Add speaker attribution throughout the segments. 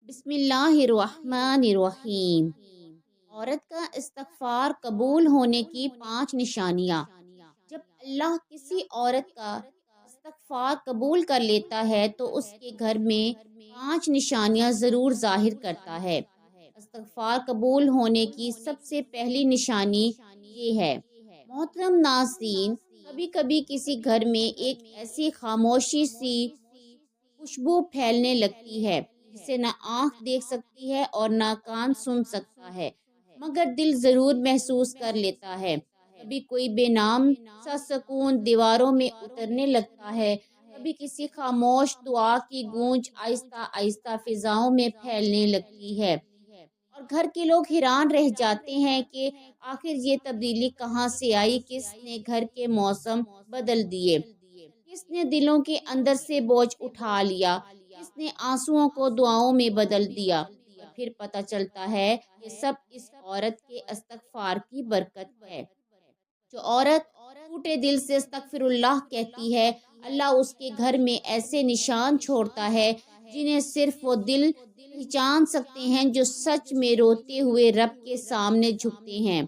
Speaker 1: بسم اللہ الرحمن الرحیم۔ عورت کا استغفار قبول ہونے کی 5 نشانیاں۔ جب اللہ کسی عورت کا استغفار قبول کر لیتا ہے تو اس کے گھر میں 5 نشانیاں ضرور ظاہر کرتا ہے۔ استغفار قبول ہونے کی سب سے پہلی نشانی یہ ہے، محترم ناظرین، کبھی کبھی کسی گھر میں ایک ایسی خاموشی سی خوشبو پھیلنے لگتی ہے جسے نہ آنکھ دیکھ سکتی ہے اور نہ کان سن سکتا ہے، مگر دل ضرور محسوس کر لیتا ہے۔ کبھی کوئی بے نام سا سکون دیواروں میں اترنے لگتا ہے، کبھی کسی خاموش دعا کی گونج آہستہ آہستہ فضاؤں میں پھیلنے لگتی ہے، اور گھر کے لوگ حیران رہ جاتے ہیں کہ آخر یہ تبدیلی کہاں سے آئی، کس نے گھر کے موسم بدل دیے، کس نے دلوں کے اندر سے بوجھ اٹھا لیا، کس نے آنسوؤں کو دعاؤں میں بدل دیا۔ اور پھر پتہ چلتا ہے کہ سب اس عورت کے استغفار کی برکت ہے۔ جو عورت ٹوٹے دل سے استغفر اللہ کہتی ہے، اللہ اس کے گھر میں ایسے نشان چھوڑتا ہے جنہیں صرف وہ دل پہچان سکتے ہیں جو سچ میں روتے ہوئے رب کے سامنے جھکتے ہیں۔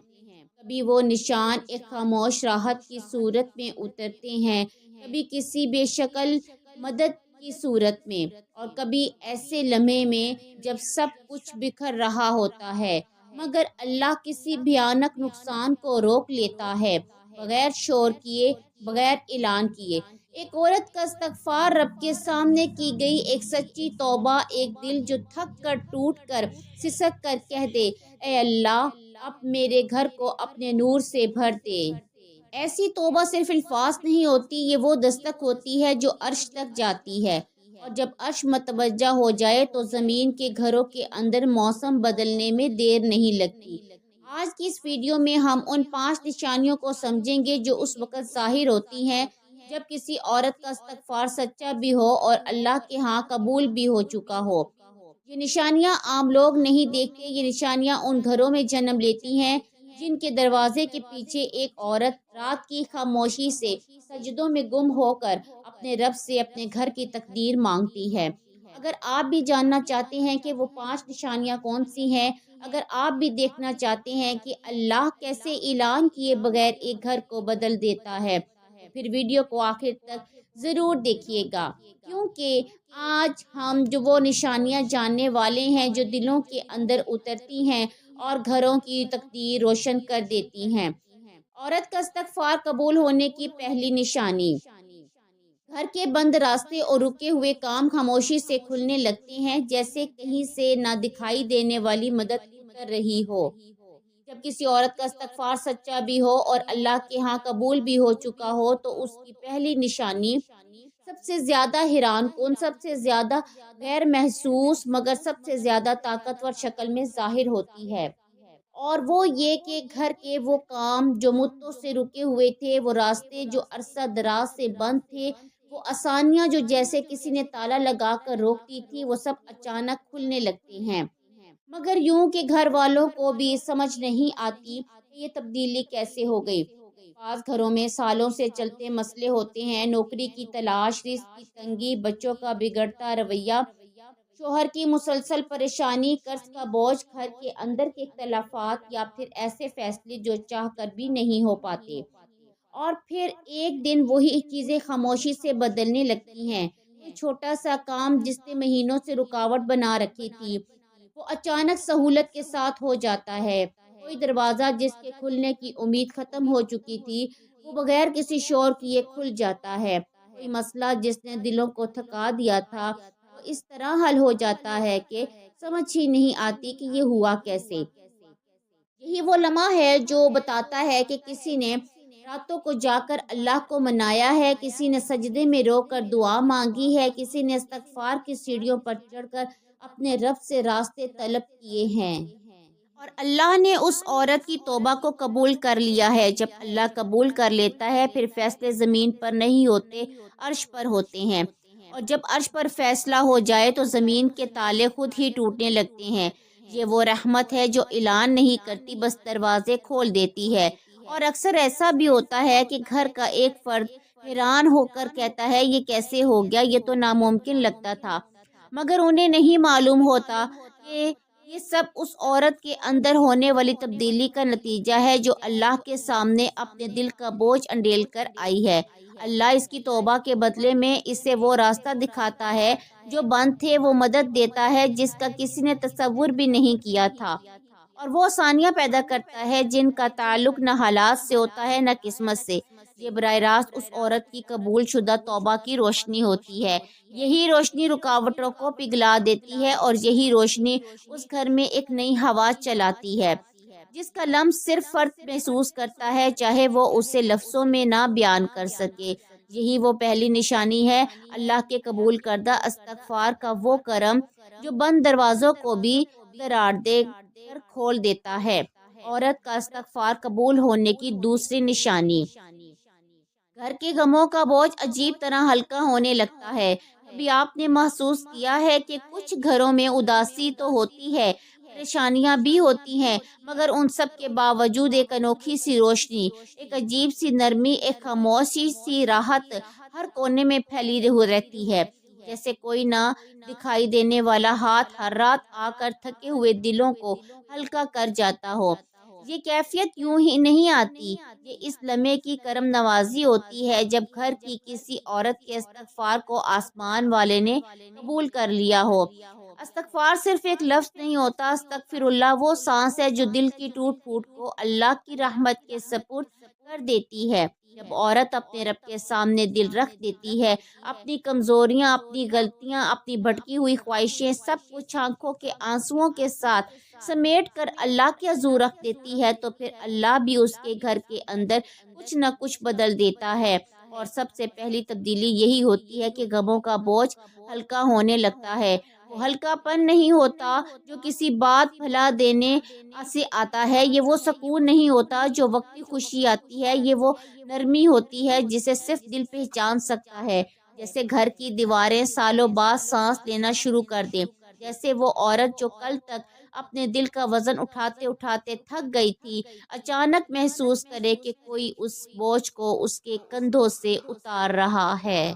Speaker 1: کبھی وہ نشان ایک خاموش راحت کی صورت میں اترتے ہیں، کبھی کسی بے شکل مدد کی صورت میں، اور کبھی ایسے لمحے میں جب سب کچھ بکھر رہا ہوتا ہے مگر اللہ کسی بھیانک نقصان کو روک لیتا ہے، بغیر شور کیے، بغیر اعلان کیے۔ ایک عورت کا استغفار رب کے سامنے کی گئی ایک سچی توبہ، ایک دل جو تھک کر، ٹوٹ کر، سسک کر کہہ دے، اے اللہ اب میرے گھر کو اپنے نور سے بھر دے۔ ایسی توبہ صرف الفاظ نہیں ہوتی، یہ وہ دستک ہوتی ہے جو عرش تک جاتی ہے، اور جب عرش متوجہ ہو جائے تو زمین کے گھروں کے اندر موسم بدلنے میں دیر نہیں لگتی۔ آج کی اس ویڈیو میں ہم ان 5 نشانیوں کو سمجھیں گے جو اس وقت ظاہر ہوتی ہیں جب کسی عورت کا استغفار سچا بھی ہو اور اللہ کے ہاں قبول بھی ہو چکا ہو۔ یہ نشانیاں عام لوگ نہیں دیکھتے، یہ نشانیاں ان گھروں میں جنم لیتی ہیں جن کے دروازے کے پیچھے ایک عورت رات کی خاموشی سے سجدوں میں گم ہو کر اپنے رب سے اپنے گھر کی تقدیر مانگتی ہے۔ اگر آپ بھی جاننا چاہتے ہیں کہ وہ 5 نشانیاں کون سی ہیں، اگر آپ بھی دیکھنا چاہتے ہیں کہ اللہ کیسے اعلان کیے بغیر ایک گھر کو بدل دیتا ہے، تو پھر ویڈیو کو آخر تک ضرور دیکھیے گا، کیونکہ آج ہم جو وہ نشانیاں جاننے والے ہیں جو دلوں کے اندر اترتی ہیں اور گھروں کی تقدیر روشن کر دیتی ہیں۔ عورت کا استغفار قبول ہونے کی پہلی نشانی، گھر کے بند راستے اور رکے ہوئے کام خاموشی سے کھلنے لگتے ہیں، جیسے کہیں سے نہ دکھائی دینے والی مدد اتر رہی ہو۔ جب کسی عورت کا استغفار سچا بھی ہو اور اللہ کے ہاں قبول بھی ہو چکا ہو تو اس کی پہلی نشانی سب سے زیادہ حیران کن، سب سے زیادہ غیر محسوس مگر سب سے زیادہ طاقتور شکل میں ظاہر ہوتی ہے، اور وہ یہ کہ گھر کے وہ کام جو مدتوں سے رکے ہوئے تھے، وہ راستے جو عرصہ دراز سے بند تھے، وہ آسانیاں جو جیسے کسی نے تالا لگا کر روک دی تھی، وہ سب اچانک کھلنے لگتے ہیں۔ مگر یوں کہ گھر والوں کو بھی سمجھ نہیں آتی کہ یہ تبدیلی کیسے ہو گئی۔ بعض گھروں میں سالوں سے چلتے مسئلے ہوتے ہیں، نوکری کی تلاش، رزق کی تنگی، بچوں کا بگڑتا رویہ، شوہر کی مسلسل پریشانی، قرض کا بوجھ، گھر کے اندر کے اختلافات، یا پھر ایسے فیصلے جو چاہ کر بھی نہیں ہو پاتے۔ اور پھر ایک دن وہی چیزیں خاموشی سے بدلنے لگتی ہیں۔ کوئی چھوٹا سا کام جس نے مہینوں سے رکاوٹ بنا رکھی تھی، وہ اچانک سہولت کے ساتھ ہو جاتا ہے۔ کوئی دروازہ جس کے کھلنے کی امید ختم ہو چکی تھی، وہ بغیر کسی شور کیے کھل جاتا ہے۔ کوئی مسئلہ جس نے دلوں کو تھکا دیا تھا، وہ اس طرح حل ہو جاتا ہے کہ سمجھ ہی نہیں آتی کہ یہ ہوا کیسے۔ یہی وہ لمحہ ہے جو بتاتا ہے کہ کسی نے راتوں کو جا کر اللہ کو منایا ہے، کسی نے سجدے میں رو کر دعا مانگی ہے، کسی نے استغفار کی سیڑھیوں پر چڑھ کر اپنے رب سے راستے طلب کیے ہیں، اور اللہ نے اس عورت کی توبہ کو قبول کر لیا ہے۔ جب اللہ قبول کر لیتا ہے پھر فیصلے زمین پر نہیں ہوتے، عرش پر ہوتے ہیں، اور جب عرش پر فیصلہ ہو جائے تو زمین کے تالے خود ہی ٹوٹنے لگتے ہیں۔ یہ وہ رحمت ہے جو اعلان نہیں کرتی، بس دروازے کھول دیتی ہے۔ اور اکثر ایسا بھی ہوتا ہے کہ گھر کا ایک فرد حیران ہو کر کہتا ہے، یہ کیسے ہو گیا، یہ تو ناممکن لگتا تھا۔ مگر انہیں نہیں معلوم ہوتا کہ یہ سب اس عورت کے اندر ہونے والی تبدیلی کا نتیجہ ہے جو اللہ کے سامنے اپنے دل کا بوجھ انڈیل کر آئی ہے۔ اللہ اس کی توبہ کے بدلے میں اسے وہ راستہ دکھاتا ہے جو بند تھے، وہ مدد دیتا ہے جس کا کسی نے تصور بھی نہیں کیا تھا، اور وہ آسانیاں پیدا کرتا ہے جن کا تعلق نہ حالات سے ہوتا ہے نہ قسمت سے۔ یہ براہ راست اس عورت کی قبول شدہ توبہ کی روشنی ہوتی ہے۔ یہی روشنی رکاوٹوں کو پگھلا دیتی ہے، اور یہی روشنی اس گھر میں ایک نئی ہوا چلاتی ہے جس کا لمس صرف فرد محسوس کرتا ہے، چاہے وہ اسے لفظوں میں نہ بیان کر سکے۔ یہی وہ پہلی نشانی ہے اللہ کے قبول کردہ استغفار کا، وہ کرم جو بند دروازوں کو بھی درار دے کر کھول دیتا ہے۔ عورت کا استغفار قبول ہونے کی دوسری نشانی، گھر کے غموں کا بوجھ عجیب طرح ہلکا ہونے لگتا ہے۔ کبھی آپ نے محسوس کیا ہے کہ کچھ گھروں میں اداسی تو ہوتی ہے، پریشانیاں بھی ہوتی ہیں، مگر ان سب کے باوجود ایک انوکھی سی روشنی، ایک عجیب سی نرمی، ایک خاموشی سی راحت ہر کونے میں پھیلی رہتی ہے، جیسے کوئی نہ دکھائی دینے والا ہاتھ ہر رات آ کر تھکے ہوئے دلوں کو ہلکا کر جاتا ہو۔ یہ کیفیت یوں ہی نہیں آتی، یہ اس لمحے کی کرم نوازی ہوتی ہے جب گھر کی کسی عورت کے استغفار کو آسمان والے نے قبول کر لیا ہو۔ استغفار صرف ایک لفظ نہیں ہوتا، استغفر اللہ وہ سانس ہے جو دل کی ٹوٹ پھوٹ کو اللہ کی رحمت کے سپرد کر دیتی ہے۔ جب عورت اپنے رب کے سامنے دل رکھ دیتی ہے، اپنی کمزوریاں، اپنی غلطیاں، اپنی بھٹکی ہوئی خواہشیں، سب کچھ آنکھوں کے آنسوؤں کے ساتھ سمیٹ کر اللہ کے حضور رکھ دیتی ہے، تو پھر اللہ بھی اس کے گھر کے اندر کچھ نہ کچھ بدل دیتا ہے۔ اور سب سے پہلی تبدیلی یہی ہوتی ہے کہ غموں کا بوجھ ہلکا ہونے لگتا ہے۔ وہ ہلکا پن نہیں ہوتا جو کسی بات بھلا دینے سے آتا ہے، یہ وہ سکون نہیں ہوتا جو وقتی خوشی آتی ہے، یہ وہ نرمی ہوتی ہے جسے صرف دل پہچان سکتا ہے۔ جیسے گھر کی دیواریں سالوں بعد سانس لینا شروع کر دیں، جیسے وہ عورت جو کل تک اپنے دل کا وزن اٹھاتے اٹھاتے تھک گئی تھی، اچانک محسوس کرے کہ کوئی اس بوجھ کو اس کے کندھوں سے اتار رہا ہے۔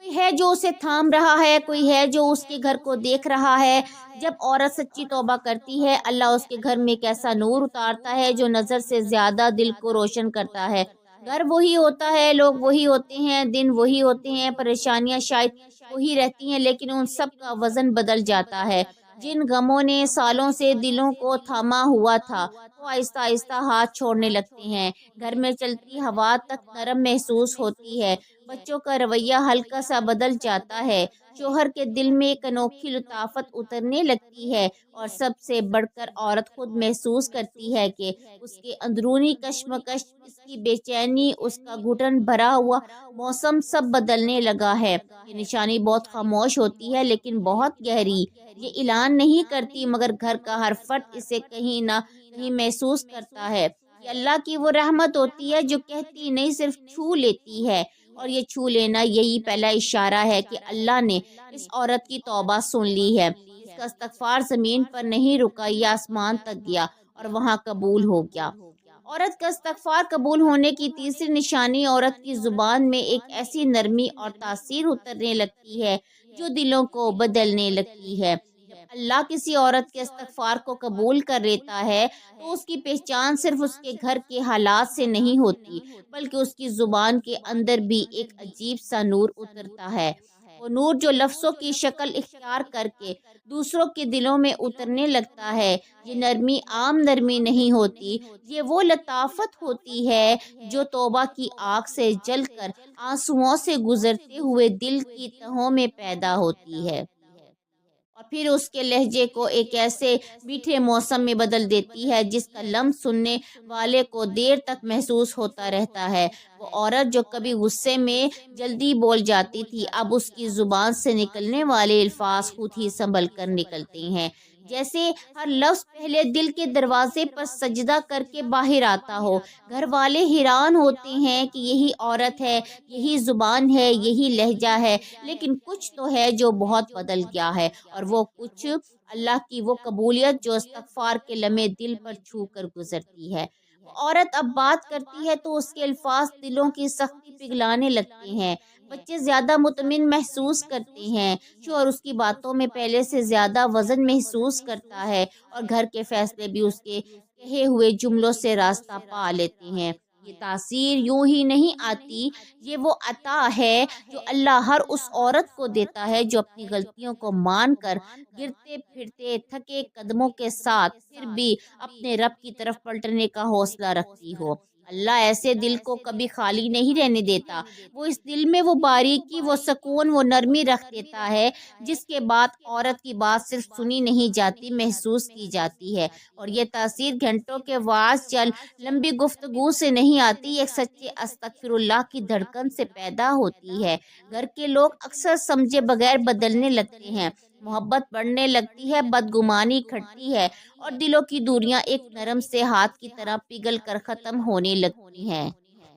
Speaker 1: کوئی ہے جو اسے تھام رہا ہے، کوئی ہے جو اس کے گھر کو دیکھ رہا ہے۔ جب عورت سچی توبہ کرتی ہے، اللہ اس کے گھر میں ایک ایسا نور اتارتا ہے جو نظر سے زیادہ دل کو روشن کرتا ہے۔ گھر وہی ہوتا ہے، لوگ وہی ہوتے ہیں، دن وہی ہوتے ہیں، پریشانیاں شاید وہی رہتی ہیں، لیکن ان سب کا وزن بدل جاتا ہے۔ جن غموں نے سالوں سے دلوں کو تھاما ہوا تھا، وہ آہستہ آہستہ ہاتھ چھوڑنے لگتے ہیں۔ گھر میں چلتی ہوا تک نرم محسوس ہوتی ہے، بچوں کا رویہ ہلکا سا بدل جاتا ہے، شوہر کے دل میں ایک انوکھی لطافت اترنے لگتی ہے، اور سب سے بڑھ کر عورت خود محسوس کرتی ہے کہ اس کے اندرونی کشمکش، اس کی بے چینی، اس کا گھٹن بھرا ہوا موسم سب بدلنے لگا ہے۔ یہ نشانی بہت خاموش ہوتی ہے لیکن بہت گہری، یہ اعلان نہیں کرتی، مگر گھر کا ہر فرد اسے کہیں نہ کہیں محسوس کرتا ہے۔ یہ اللہ کی وہ رحمت ہوتی ہے جو کہتی نہیں، صرف چھو لیتی ہے، اور یہ چھو لینا یہی پہلا اشارہ ہے کہ اللہ نے اس عورت کی توبہ سن لی ہے۔ اس کا استغفار زمین پر نہیں رکا، یہ آسمان تک گیا اور وہاں قبول ہو گیا۔ عورت کا استغفار قبول ہونے کی تیسری نشانی، عورت کی زبان میں ایک ایسی نرمی اور تاثیر اترنے لگتی ہے جو دلوں کو بدلنے لگتی ہے۔ جب اللہ کسی عورت کے استغفار کو قبول کر لیتا ہے تو اس کی پہچان صرف اس کے گھر کے حالات سے نہیں ہوتی، بلکہ اس کی زبان کے اندر بھی ایک عجیب سا نور اترتا ہے۔ وہ نور جو لفظوں کی شکل اختیار کر کے دوسروں کے دلوں میں اترنے لگتا ہے۔ یہ نرمی عام نرمی نہیں ہوتی، یہ وہ لطافت ہوتی ہے جو توبہ کی آگ سے جل کر آنسوؤں سے گزرتے ہوئے دل کی تہوں میں پیدا ہوتی ہے، اور پھر اس کے لہجے کو ایک ایسے میٹھے موسم میں بدل دیتی ہے جس کا لمس سننے والے کو دیر تک محسوس ہوتا رہتا ہے۔ وہ عورت جو کبھی غصے میں جلدی بول جاتی تھی، اب اس کی زبان سے نکلنے والے الفاظ خود ہی سنبھل کر نکلتے ہیں، جیسے ہر لفظ پہلے دل کے دروازے پر سجدہ کر کے باہر آتا ہو۔ گھر والے حیران ہوتے ہیں کہ یہی عورت ہے، یہی زبان ہے، یہی لہجہ ہے، لیکن کچھ تو ہے جو بہت بدل گیا ہے، اور وہ کچھ اللہ کی وہ قبولیت جو استغفار کے لمحے دل پر چھو کر گزرتی ہے۔ وہ عورت اب بات کرتی ہے تو اس کے الفاظ دلوں کی سختی پگھلانے لگتے ہیں، بچے زیادہ مطمئن محسوس کرتے ہیں، شوہر اس کی باتوں میں پہلے سے زیادہ وزن محسوس کرتا ہے اور گھر کے فیصلے بھی اس کے کہے ہوئے جملوں سے راستہ پا لیتے ہیں۔ یہ تاثیر یوں ہی نہیں آتی، یہ وہ عطا ہے جو اللہ ہر اس عورت کو دیتا ہے جو اپنی غلطیوں کو مان کر گرتے پھرتے تھکے قدموں کے ساتھ پھر بھی اپنے رب کی طرف پلٹنے کا حوصلہ رکھتی ہو۔ اللہ ایسے دل کو کبھی خالی نہیں رہنے دیتا، وہ اس دل میں وہ باریکی، وہ سکون، وہ نرمی رکھ دیتا ہے جس کے بعد عورت کی بات صرف سنی نہیں جاتی، محسوس کی جاتی ہے۔ اور یہ تاثیر گھنٹوں کے وعظ چل لمبی گفتگو سے نہیں آتی، ایک سچے استغفر اللہ کی دھڑکن سے پیدا ہوتی ہے۔ گھر کے لوگ اکثر سمجھے بغیر بدلنے لگتے ہیں، محبت بڑھنے لگتی ہے، بدگمانی کھٹتی ہے اور دلوں کی دوریاں ایک نرم سے ہاتھ کی طرح پگھل کر ختم ہونے لگتی ہیں۔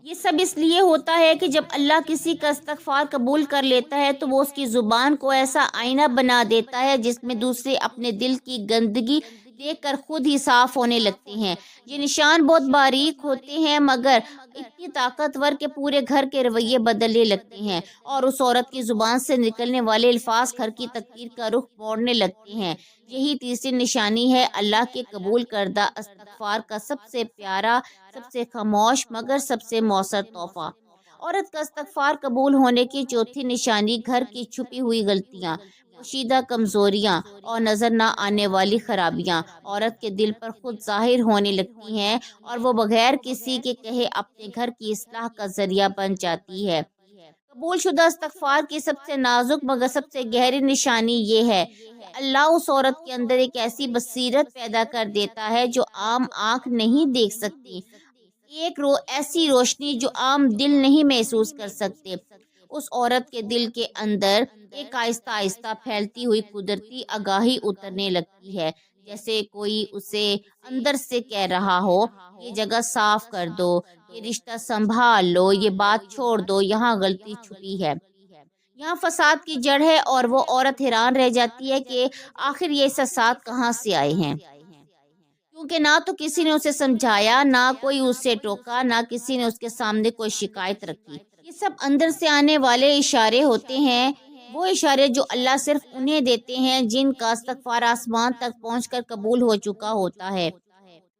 Speaker 1: یہ سب اس لیے ہوتا ہے کہ جب اللہ کسی کا استغفار قبول کر لیتا ہے تو وہ اس کی زبان کو ایسا آئینہ بنا دیتا ہے جس میں دوسرے اپنے دل کی گندگی دیکھ کر خود ہی صاف ہونے لگتے ہیں۔ یہ نشان بہت باریک ہوتے ہیں مگر اتنی طاقتور کہ پورے گھر کے رویے بدلنے لگتے ہیں اور اس عورت کی زبان سے نکلنے والے الفاظ گھر کی تقدیر کا رخ موڑنے لگتے ہیں۔ یہی تیسری نشانی ہے اللہ کے قبول کردہ استغفار کا سب سے پیارا، سب سے خاموش مگر سب سے مؤثر تحفہ۔ عورت کا استغفار قبول ہونے کی چوتھی نشانی گھر کی چھپی ہوئی غلطیاں، پوشیدہ کمزوریاں اور نظر نہ آنے والی خرابیاں عورت کے دل پر خود ظاہر ہونے لگتی ہیں اور وہ بغیر کسی کے کہے اپنے گھر کی اصلاح کا ذریعہ بن جاتی ہے۔ قبول شدہ استغفار کی سب سے نازک مگر سب سے گہری نشانی یہ ہے کہ اللہ اس عورت کے اندر ایک ایسی بصیرت پیدا کر دیتا ہے جو عام آنکھ نہیں دیکھ سکتی، ایسی روشنی جو عام دل نہیں محسوس کر سکتے۔ اس عورت کے دل کے اندر ایک آہستہ آہستہ پھیلتی ہوئی قدرتی آگاہی اترنے لگتی ہے، جیسے کوئی اسے اندر سے کہہ رہا ہو، یہ جگہ صاف کر دو، یہ رشتہ سنبھال لو، یہ بات چھوڑ دو، یہاں غلطی چھپی ہے، یہاں فساد کی جڑ ہے۔ اور وہ عورت حیران رہ جاتی ہے کہ آخر یہ احساسات کہاں سے آئے ہیں، کیونکہ نہ تو کسی نے اسے سمجھایا، نہ کوئی اسے ٹوکا، نہ کسی نے اس کے سامنے کوئی شکایت رکھی۔ یہ سب اندر سے آنے والے اشارے ہوتے ہیں، وہ اشارے جو اللہ صرف انہیں دیتے ہیں جن کا استغفار آسمان تک پہنچ کر قبول ہو چکا ہوتا ہے۔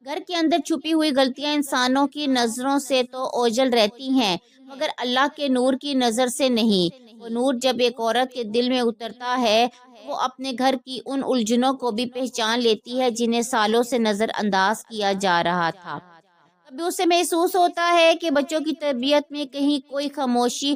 Speaker 1: گھر کے اندر چھپی ہوئی غلطیاں انسانوں کی نظروں سے تو اوجھل رہتی ہیں مگر اللہ کے نور کی نظر سے نہیں۔ وہ نور جب ایک عورت کے دل میں اترتا ہے وہ اپنے گھر کی ان الجھنوں کو بھی پہچان لیتی ہے جنہیں سالوں سے نظر انداز کیا جا رہا تھا۔ کبھی اسے محسوس ہوتا ہے کہ بچوں کی تربیت میں کہیں کوئی خاموشی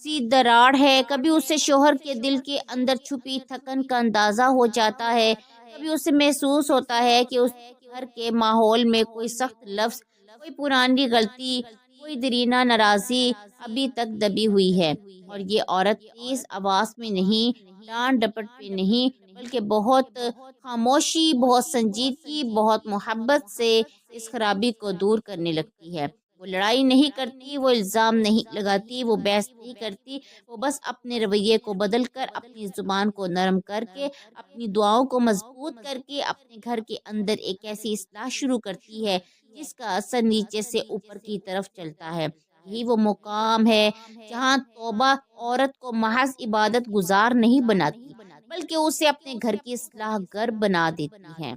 Speaker 1: سی دراڑ ہے، کبھی اسے شوہر کے دل کے اندر چھپی تھکن کا اندازہ ہو جاتا ہے، کبھی اسے محسوس ہوتا ہے کہ اس گھر کے ماحول میں کوئی سخت لفظ، کوئی پرانی غلطی، کوئی دیرینہ ناراضی ابھی تک دبی ہوئی ہے۔ اور یہ عورت تیز آواز میں نہیں، ڈانٹ ڈپٹ پہ نہیں، بلکہ بہت خاموشی، بہت سنجیدگی، بہت محبت سے اس خرابی کو دور کرنے لگتی ہے۔ وہ لڑائی نہیں کرتی، وہ الزام نہیں لگاتی، وہ بحث نہیں کرتی، وہ بس اپنے رویے کو بدل کر، اپنی زبان کو نرم کر کے، اپنی دعاؤں کو مضبوط کر کے اپنے گھر کے اندر ایک ایسی اصلاح شروع کرتی ہے جس کا اثر نیچے سے اوپر کی طرف چلتا ہے۔ یہی وہ مقام ہے جہاں توبہ عورت کو محض عبادت گزار نہیں بناتی بلکہ اسے اپنے گھر کی اصلاح گر بنا دیتی ہے۔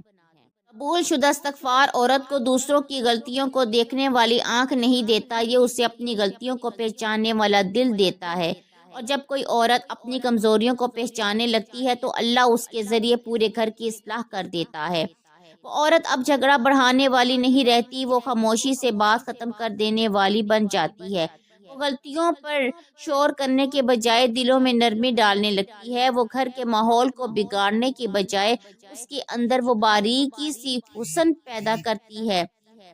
Speaker 1: قبول شدہ استغفار عورت کو دوسروں کی غلطیوں کو دیکھنے والی آنکھ نہیں دیتا، یہ اسے اپنی غلطیوں کو پہچاننے والا دل دیتا ہے۔ اور جب کوئی عورت اپنی کمزوریوں کو پہچاننے لگتی ہے تو اللہ اس کے ذریعے پورے گھر کی اصلاح کر دیتا ہے۔ وہ عورت اب جھگڑا بڑھانے والی نہیں رہتی، وہ خاموشی سے بات ختم کر دینے والی بن جاتی ہے۔ وہ غلطیوں پر شور کرنے کے بجائے دلوں میں نرمی ڈالنے لگتی ہے، وہ گھر کے ماحول کو بگاڑنے کے بجائے اس کے اندر وہ باریکی سی حسن پیدا کرتی ہے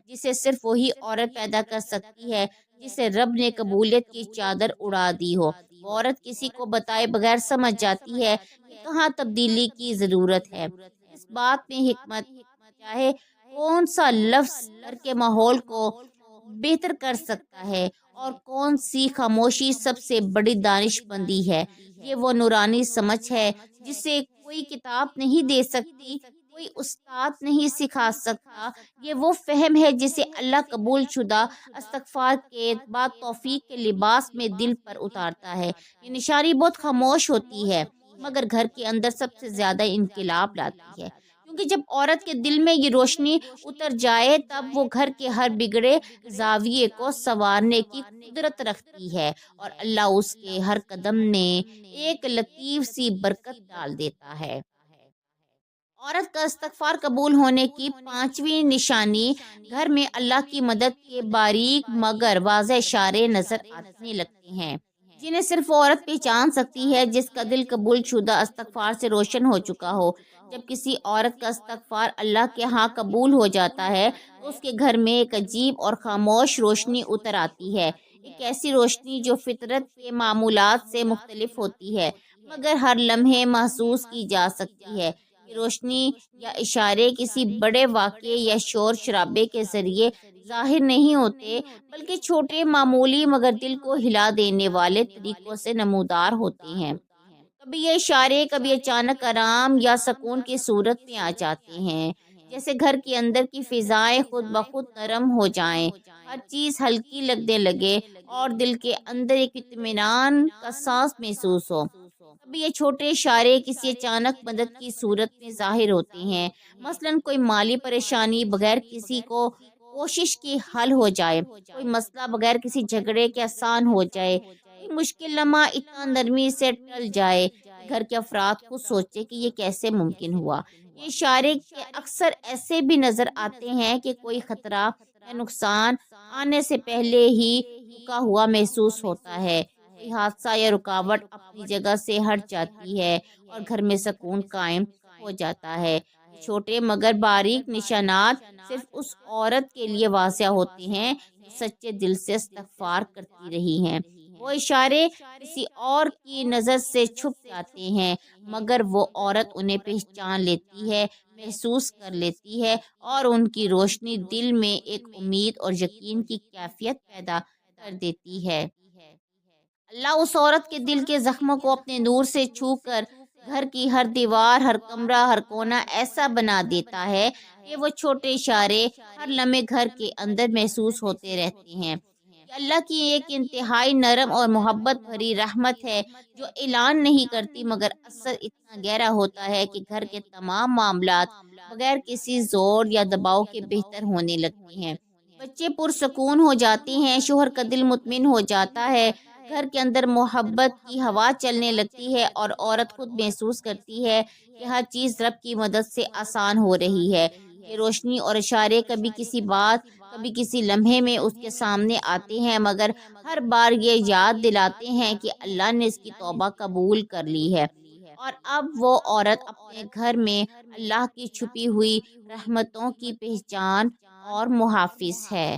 Speaker 1: جسے صرف وہی عورت پیدا کر سکتی ہے جسے رب نے قبولیت کی چادر اڑا دی ہو۔ وہ عورت کسی کو بتائے بغیر سمجھ جاتی ہے کہ کہاں تبدیلی کی ضرورت ہے۔ اس بات میں حکمت کیا ہے، کون سا لفظ گھر کے ماحول کو بہتر کر سکتا ہے اور کون سی خاموشی سب سے بڑی دانش مندی ہے۔ یہ وہ نورانی سمجھ ہے جسے کوئی کتاب نہیں دے سکتی، کوئی استاد نہیں سکھا سکتا۔ یہ وہ فہم ہے جسے اللہ قبول شدہ استغفار کے بعد توفیق کے لباس میں دل پر اتارتا ہے۔ یہ نشانی بہت خاموش ہوتی ہے مگر گھر کے اندر سب سے زیادہ انقلاب لاتی ہے، کیونکہ جب عورت کے دل میں یہ روشنی اتر جائے تب وہ گھر کے ہر بگڑے زاویے کو سنوارنے کی قدرت رکھتی ہے، اور اللہ اس کے ہر قدم میں ایک لطیف سی برکت ڈال دیتا ہے۔ عورت کا استغفار قبول ہونے کی پانچویں نشانی گھر میں اللہ کی مدد کے باریک مگر واضح اشارے نظر آنے لگتے ہیں، جنہیں صرف عورت پہچان سکتی ہے جس کا دل قبول شدہ استغفار سے روشن ہو چکا ہو۔ جب کسی عورت کا استغفار اللہ کے ہاں قبول ہو جاتا ہے تو اس کے گھر میں ایک عجیب اور خاموش روشنی اتر آتی ہے، ایک ایسی روشنی جو فطرت کے معمولات سے مختلف ہوتی ہے مگر ہر لمحے محسوس کی جا سکتی ہے۔ یہ روشنی یا اشارے کسی بڑے واقعے یا شور شرابے کے ذریعے ظاہر نہیں ہوتے، بلکہ چھوٹے معمولی مگر دل کو ہلا دینے والے طریقوں سے نمودار ہوتے ہیں۔ کبھی یہ اشارے کبھی اچانک آرام یا سکون کی صورت میں آ جاتے ہیں، جیسے گھر کے اندر کی فضائیں خود بخود نرم ہو جائیں، ہر چیز ہلکی لگنے لگے اور دل کے اندر ایک اطمینان کا سانس محسوس ہو۔ کبھی یہ چھوٹے اشارے کسی اچانک مدد کی صورت میں ظاہر ہوتے ہیں، مثلاً کوئی مالی پریشانی بغیر کسی کو کوشش کی حل ہو جائے، کوئی مسئلہ بغیر کسی جھگڑے کے آسان ہو جائے، کوئی مشکل لمحہ اتنا نرمی سے ٹل جائے کہ گھر کے افراد خود سوچے کہ یہ کیسے ممکن ہوا۔ یہ اشارے کے اکثر ایسے بھی نظر آتے ہیں کہ کوئی خطرہ یا نقصان آنے سے پہلے ہی رکا ہوا محسوس ہوتا ہے، کوئی حادثہ یا رکاوٹ اپنی جگہ سے ہٹ جاتی ہے اور گھر میں سکون قائم ہو جاتا ہے۔ یہ چھوٹے مگر باریک نشانات صرف اس عورت کے لیے واضح ہوتے ہیں جو سچے دل سے استغفار کرتی رہی ہیں۔ وہ اشارے کسی اور کی نظر سے چھپ جاتے ہیں مگر وہ عورت انہیں پہچان لیتی ہے، محسوس کر لیتی ہے اور ان کی روشنی دل میں ایک امید اور یقین کی کیفیت پیدا کر دیتی ہے۔ اللہ اس عورت کے دل کے زخموں کو اپنے نور سے چھو کر گھر کی ہر دیوار، ہر کمرہ، ہر کونا ایسا بنا دیتا ہے کہ وہ چھوٹے اشارے ہر لمحے گھر کے اندر محسوس ہوتے رہتے ہیں۔ یہ اللہ کی ایک انتہائی نرم اور محبت بھری رحمت ہے جو اعلان نہیں کرتی مگر اثر اتنا گہرا ہوتا ہے کہ گھر کے تمام معاملات بغیر کسی زور یا دباؤ کے بہتر ہونے لگتے ہیں۔ بچے پرسکون ہو جاتے ہیں، شوہر کا دل مطمئن ہو جاتا ہے، گھر کے اندر محبت کی ہوا چلنے لگتی ہے اور عورت خود محسوس کرتی ہے کہ ہر چیز رب کی مدد سے آسان ہو رہی ہے۔ یہ روشنی اور اشارے کبھی کسی بات، کبھی کسی لمحے میں اس کے سامنے آتے ہیں مگر ہر بار یہ یاد دلاتے ہیں کہ اللہ نے اس کی توبہ قبول کر لی ہے اور اب وہ عورت اپنے گھر میں اللہ کی چھپی ہوئی رحمتوں کی پہچان اور محافظ ہے۔